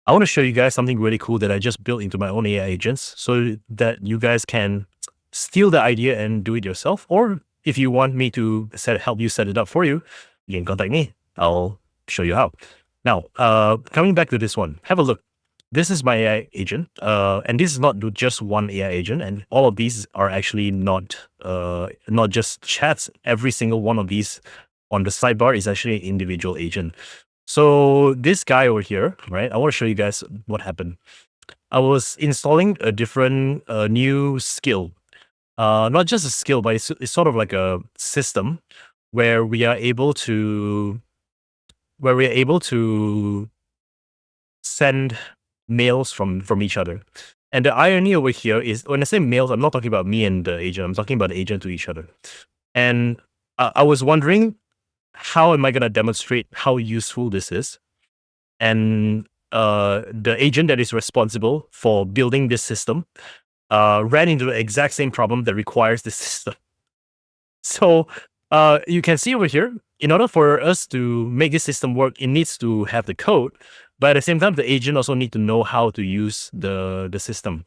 I want to show you guys something really cool that I just built into my own AI agents so that you guys can steal the idea and do it yourself. Or if you want me to help you set it up for you, you can contact me. I'll show you how. Now, coming back to this one, have a look. This is my AI agent, and this is not just one AI agent, and all of these are actually not just chats. Every single one of these on the sidebar is actually an individual agent. So this guy over here, right? I want to show you guys what happened. I was installing a different new skill, not just a skill, but it's sort of like a system where we are able to send mails from each other. And the irony over here is when I say mails, I'm not talking about me and the agent. I'm talking about the agent to each other. And I was wondering, how am I going to demonstrate how useful this is? And the agent that is responsible for building this system ran into the exact same problem that requires this system. So you can see over here, in order for us to make this system work, it needs to have the code, but at the same time, the agent also need to know how to use the system.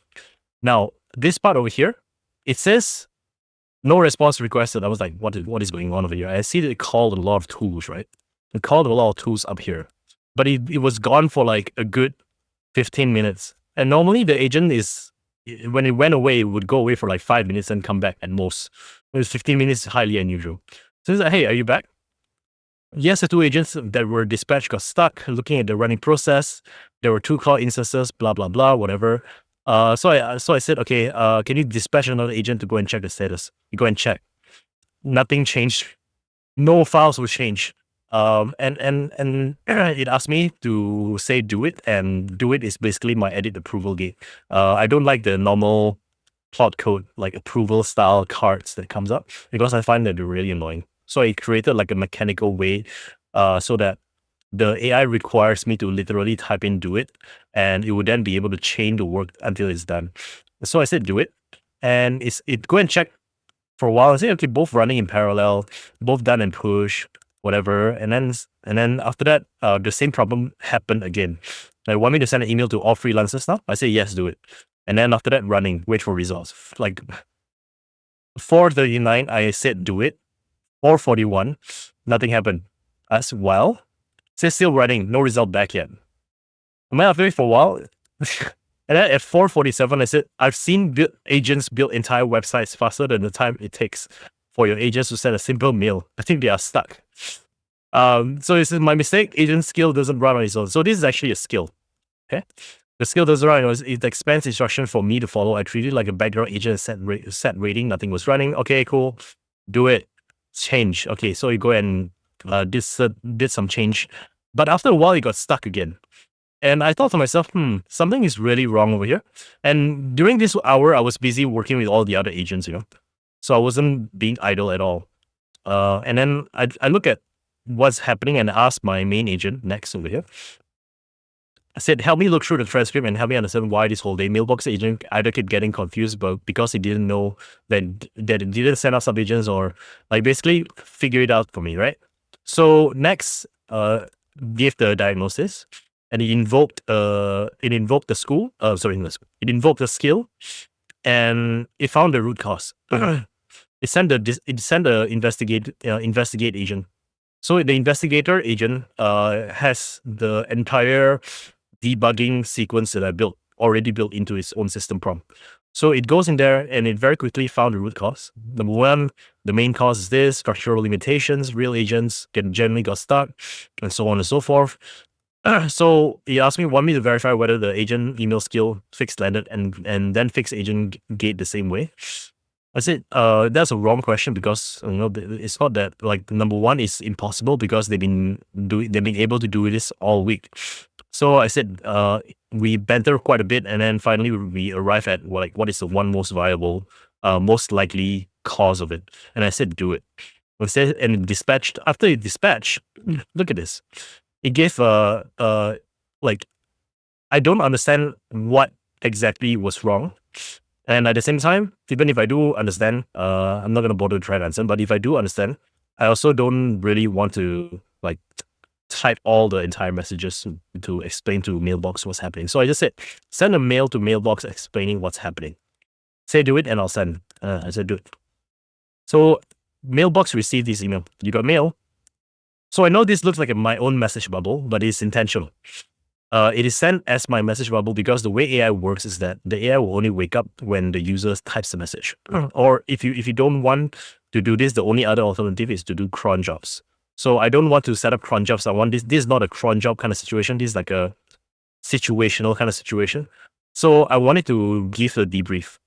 Now, this part over here, it says no response requested. I was like, what is going on over here? I see that it called a lot of tools, right? It called a lot of tools up here, but it was gone for like a good 15 minutes. And normally the agent when it went away, it would go away for like 5 minutes and come back at most. It was 15 minutes, highly unusual. So it's like, hey, are you back? Yes, the two agents that were dispatched got stuck looking at the running process. There were 2 call instances, blah, blah, blah, whatever. So I said, okay, can you dispatch another agent to go and check the status? You go and check. Nothing changed. No files were changed. And it asked me to say do it, and do it is basically my edit approval gate. I don't like the normal plot code, like approval style cards that comes up, because I find that they're really annoying. So I created like a mechanical way so that the AI requires me to literally type in do it, and it would then be able to chain the work until it's done. So I said do it, and it go and check for a while. I say, okay, both running in parallel, both done and push, whatever. And then after that, the same problem happened again. They want me to send an email to all freelancers now. I say yes, do it. And then after that, running, wait for results. Like 4:39, I said do it. 4:41, nothing happened. As well, says still running, no result back yet. I might have to wait for a while. And then at 4:47, I said, I've seen agents build entire websites faster than the time it takes for your agents to send a simple mail. I think they are stuck. So this is my mistake. Agent skill doesn't run on its own. So this is actually a skill. Okay. The skill doesn't run. It expands instruction for me to follow. I treated it like a background agent, set rating. Nothing was running. Okay, cool. Do it. Change. Okay, so you go and did some change. But after a while, it got stuck again. And I thought to myself, something is really wrong over here. And during this hour, I was busy working with all the other agents, so I wasn't being idle at all. And then I look at what's happening and ask my main agent next over here. I said, help me look through the transcript and help me understand why this whole day mailbox agent either kept getting confused, but because he didn't know that it didn't send out sub agents, or like basically figure it out for me, right? So next, gave the diagnosis, and it invoked the school. It invoked the skill, and it found the root cause. It sent the investigate agent. So the investigator agent has the entire debugging sequence that I already built into its own system prompt. So it goes in there and it very quickly found the root cause. Number one, the main cause is this: structural limitations, real agents generally got stuck, and so on and so forth. So he asked me, want me to verify whether the agent email skill fixed landed and then fix agent gate the same way. I said, that's a wrong question, because it's not that. Like, number one is impossible because they've been able to do this all week. So I said, we banter quite a bit, and then finally we arrive at what is the one most viable, most likely cause of it. And I said, do it. And it dispatched. After it dispatched, look at this. It gave like, I don't understand what exactly was wrong. And at the same time, even if I do understand, I'm not going to bother to try and answer. But if I do understand, I also don't really want to type all the entire messages to explain to mailbox what's happening. So I just said, send a mail to mailbox explaining what's happening. Say do it and I'll send. I said do it. So mailbox received this email. You got mail. So I know this looks like my own message bubble, but it's intentional. It is sent as my message bubble because the way AI works is that the AI will only wake up when the user types the message. Or if you don't want to do this, the only other alternative is to do cron jobs. So I don't want to set up cron jobs. I want this. This is not a cron job kind of situation. This is like a situational kind of situation. So I wanted to give a debrief.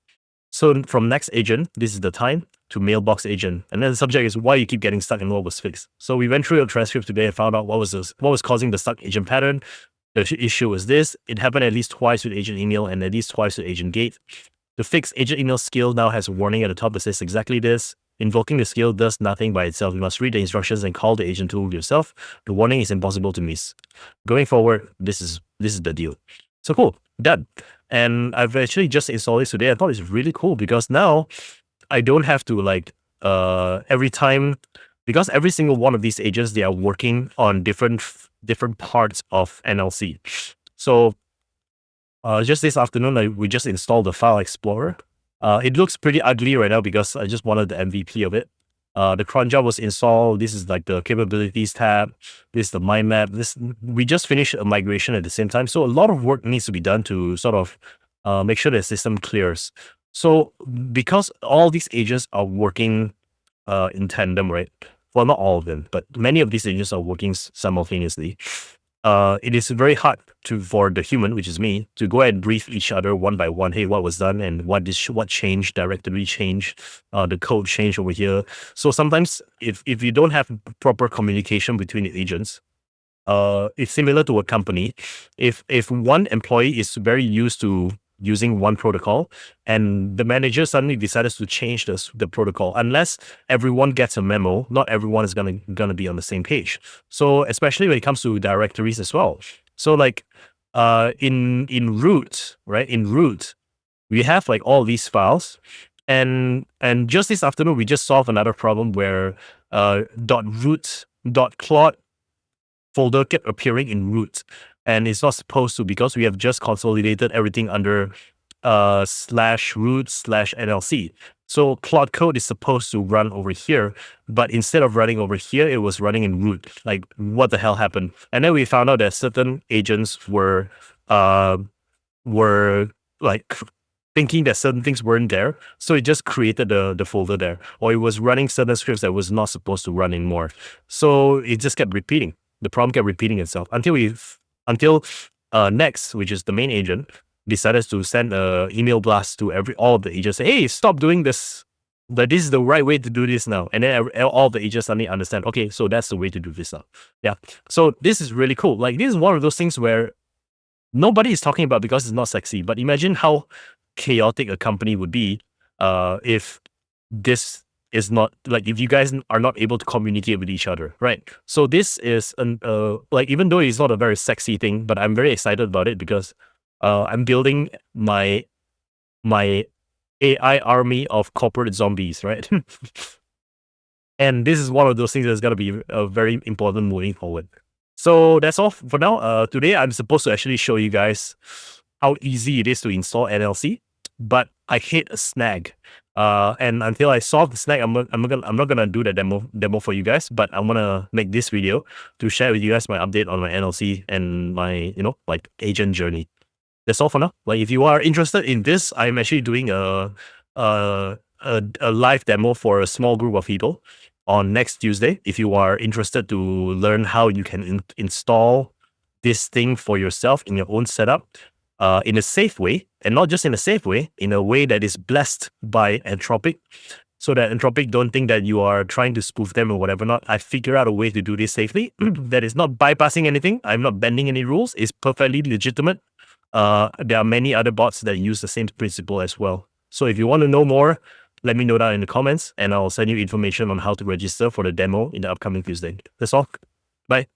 So from next agent, this is the time, to mailbox agent. And then the subject is why you keep getting stuck and what was fixed. So we went through a transcript today and found out what was causing the stuck agent pattern. The issue was this. It happened at least twice with agent email and at least twice with agent gate. The fixed agent email skill now has a warning at the top that says exactly this. Invoking the skill does nothing by itself. You must read the instructions and call the agent tool yourself. The warning is impossible to miss. Going forward, this is the deal. So cool, done. And I've actually just installed this today. I thought it's really cool because now I don't have to every time, because every single one of these agents, they are working on different parts of NLC. So just this afternoon, we just installed the File Explorer. It looks pretty ugly right now because I just wanted the MVP of it. The cron job was installed. This is like the capabilities tab. This is the mind map. We just finished a migration at the same time. So a lot of work needs to be done to sort of make sure the system clears. So because all these agents are working in tandem, right? Well, not all of them, but many of these agents are working simultaneously. It is very hard for the human, which is me, to go and brief each other one by one. Hey, what was done and what changed, directory changed, the code changed over here. So sometimes if you don't have proper communication between the agents, it's similar to a company. If one employee is very used to using one protocol and the manager suddenly decides to change the protocol, unless everyone gets a memo, not everyone is gonna be on the same page. So especially when it comes to directories as well. So like in root, right? In root, we have like all these files, and just this afternoon we just solved another problem where .root.clot folder kept appearing in root. And it's not supposed to, because we have just consolidated everything under /root/NLC. So cloud code is supposed to run over here, but instead of running over here, it was running in root. Like, what the hell happened? And then we found out that certain agents were like thinking that certain things weren't there. So it just created the folder there, or it was running certain scripts that was not supposed to run anymore. So it just kept repeating. The problem kept repeating itself until Next, which is the main agent, decided to send an email blast to all of the agents. Say, hey, stop doing this. That this is the right way to do this now. And then all of the agents suddenly understand, okay, so that's the way to do this now. Yeah. So this is really cool. Like, this is one of those things where nobody is talking about because it's not sexy. But imagine how chaotic a company would be if this is not, like, if you guys are not able to communicate with each other, right? So this is like, even though it's not a very sexy thing, but I'm very excited about it because I'm building my AI army of corporate zombies, right? And this is one of those things that's going to be very important moving forward. So that's all for now. Today I'm supposed to actually show you guys how easy it is to install NLC, but I hit a snag. And until I solve the snag, I'm not gonna do the demo for you guys, but I'm gonna make this video to share with you guys my update on my NLC and my like agent journey. That's all for now. Like, if you are interested in this, I'm actually doing a live demo for a small group of people on next Tuesday. If you are interested to learn how you can install this thing for yourself in your own setup, in a safe way, and not just in a safe way, in a way that is blessed by Anthropic, so that Anthropic don't think that you are trying to spoof them or whatever not. I figure out a way to do this safely that is not bypassing anything. I'm not bending any rules. It's perfectly legitimate. There are many other bots that use the same principle as well. So if you want to know more, let me know down in the comments, and I'll send you information on how to register for the demo in the upcoming Tuesday. That's all. Bye.